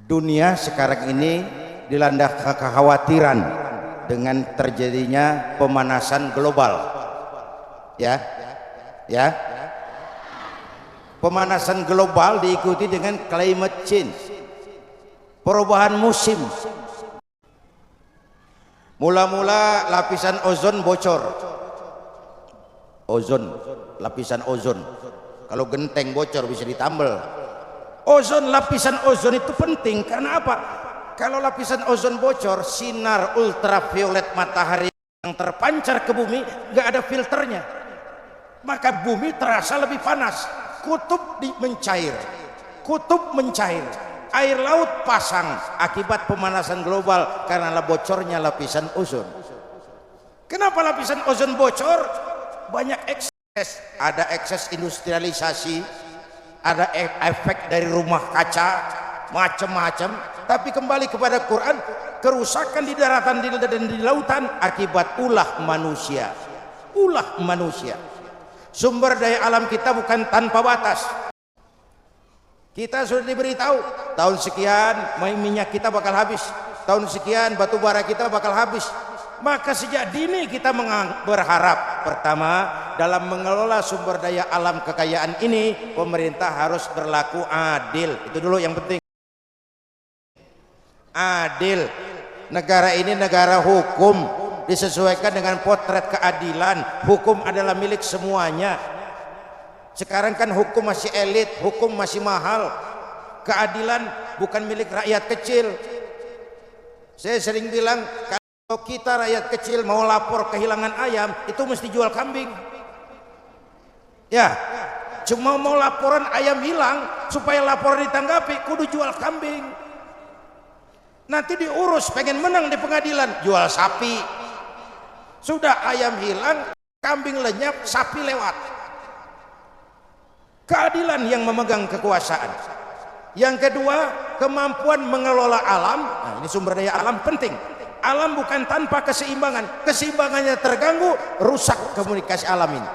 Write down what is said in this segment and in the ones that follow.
Dunia sekarang ini dilanda kekhawatiran dengan terjadinya pemanasan global. Ya. Pemanasan global diikuti dengan climate change, perubahan musim. Mula-mula lapisan ozon bocor. Lapisan ozon. Kalau genteng bocor bisa ditambal. Lapisan ozon itu penting karena apa? Kalau lapisan ozon bocor, sinar ultraviolet matahari yang terpancar ke bumi nggak ada filternya, maka bumi terasa lebih panas. Kutub mencair, air laut pasang akibat pemanasan global karena bocornya lapisan ozon. Kenapa lapisan ozon bocor? Banyak ekses, ada ekses industrialisasi, ada efek dari rumah kaca, macam-macam. Tapi kembali kepada Quran, kerusakan di daratan dan di lautan akibat ulah manusia. Sumber daya alam kita bukan tanpa batas. Kita sudah diberitahu tahun sekian minyak kita bakal habis, tahun sekian batu bara kita bakal habis. Maka sejak dini kita berharap, pertama, dalam mengelola sumber daya alam kekayaan ini, pemerintah harus berlaku adil. Itu dulu yang penting. Adil. Negara ini negara hukum, disesuaikan dengan potret keadilan. Hukum adalah milik semuanya. Sekarang kan hukum masih elit, hukum masih mahal. Keadilan bukan milik rakyat kecil. Saya sering bilang, kalau kita rakyat kecil mau lapor kehilangan ayam, itu mesti jual kambing. Ya, cuma mau laporan ayam hilang, supaya laporan ditanggapi, kudu jual kambing. Nanti diurus, pengen menang di pengadilan, jual sapi. Sudah ayam hilang, kambing lenyap, sapi lewat. Keadilan yang memegang kekuasaan. Yang kedua, kemampuan mengelola alam. Nah, ini sumber daya alam penting. Alam bukan tanpa keseimbangan. Keseimbangannya terganggu, rusak komunikasi alam ini.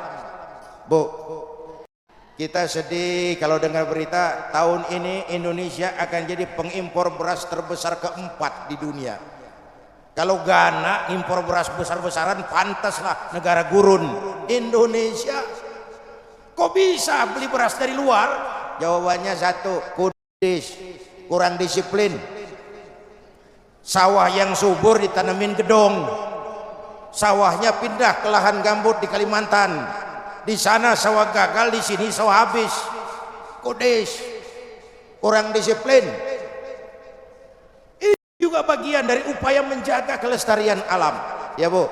Bu, kita sedih kalau dengar berita tahun ini Indonesia akan jadi pengimpor beras terbesar keempat di dunia. Kalau Ghana impor beras besar-besaran, pantaslah negara gurun. Indonesia kok bisa beli beras dari luar? Jawabannya satu, kudis, kurang disiplin. Sawah yang subur ditanamin gedong, sawahnya pindah ke lahan gambut di Kalimantan. Di sana sawah gagal, di sini sawah habis. Kudis, kurang disiplin. Ini juga bagian dari upaya menjaga kelestarian alam. Ya Bu,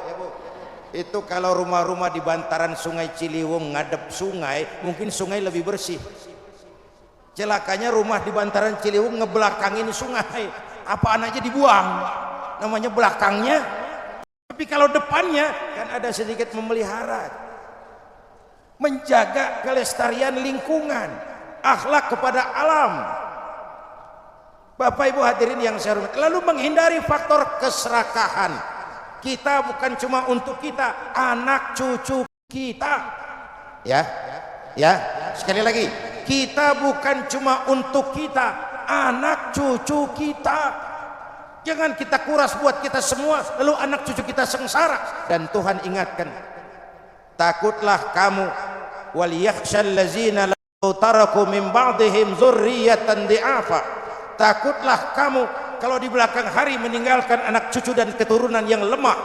itu kalau rumah-rumah di bantaran Sungai Ciliwung ngadep sungai, mungkin sungai lebih bersih. Celakanya rumah di bantaran Ciliwung ngebelakangin sungai. Apaan aja dibuang, namanya belakangnya. Tapi kalau depannya kan ada sedikit memelihara, menjaga kelestarian lingkungan, akhlak kepada alam. Bapak Ibu hadirin yang saya hormati, lalu menghindari faktor keserakahan. Kita bukan cuma untuk kita, anak cucu kita. Ya, sekali lagi, kita bukan cuma untuk kita, anak cucu kita. Jangan kita kuras buat kita semua, lalu anak cucu kita sengsara. Dan Tuhan ingatkan, takutlah kamu, wal yakhshal ladzina law taraku min ba'dihim dzurriyyatan di'afa. Takutlah kamu kalau di belakang hari meninggalkan anak cucu dan keturunan yang lemah.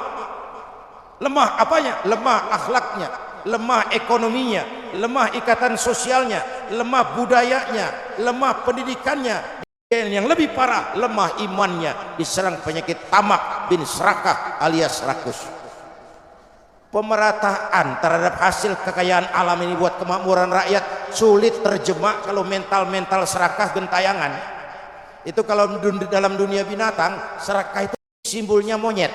Lemah apanya? Lemah akhlaknya, lemah ekonominya, lemah ikatan sosialnya, lemah budayanya, lemah pendidikannya. Dan yang lebih parah, lemah imannya, diserang penyakit tamak bin serakah alias rakus. Pemerataan terhadap hasil kekayaan alam ini buat kemakmuran rakyat sulit terjemah kalau mental serakah gentayangan. Itu kalau dalam dunia binatang, serakah itu simbolnya monyet.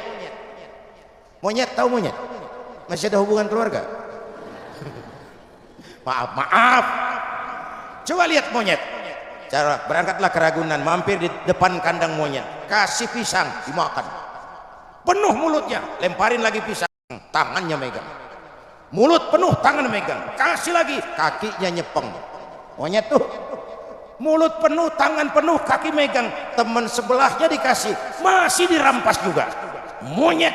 Monyet, tahu monyet? Masih ada hubungan keluarga? Maaf. Coba lihat monyet. Cara berangkatlah ke Ragunan, mampir di depan kandang monyet, kasih pisang, dimakan. Penuh mulutnya, lemparin lagi pisang, tangannya megang. Mulut penuh, tangan megang. Kasih lagi, kakinya nyepeng. Monyet tuh mulut penuh, tangan penuh, kaki megang, teman sebelahnya dikasih, masih dirampas juga. Monyet,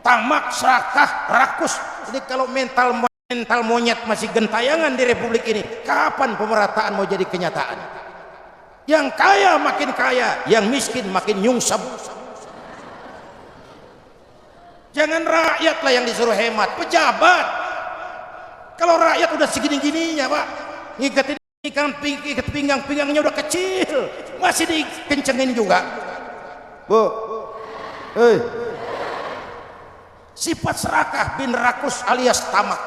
tamak, serakah, rakus. Jadi kalau mental monyet masih gentayangan di republik ini, kapan pemerataan mau jadi kenyataan? Yang kaya makin kaya, yang miskin makin nyungsep. Jangan rakyatlah yang disuruh hemat, pejabat. Kalau rakyat udah segini-gininya, Pak, ngiketin ikat pinggang-pinggangnya udah kecil, masih dikencengin juga. Bu, sifat serakah bin rakus alias tamak.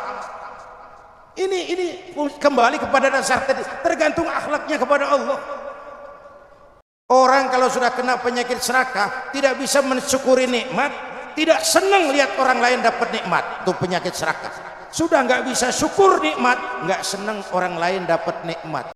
Ini kembali kepada dasar tadi, tergantung akhlaknya kepada Allah. Orang kalau sudah kena penyakit serakah, tidak bisa mensyukuri nikmat, tidak senang lihat orang lain dapat nikmat, itu penyakit serakah. Sudah nggak bisa syukur nikmat, nggak senang orang lain dapat nikmat.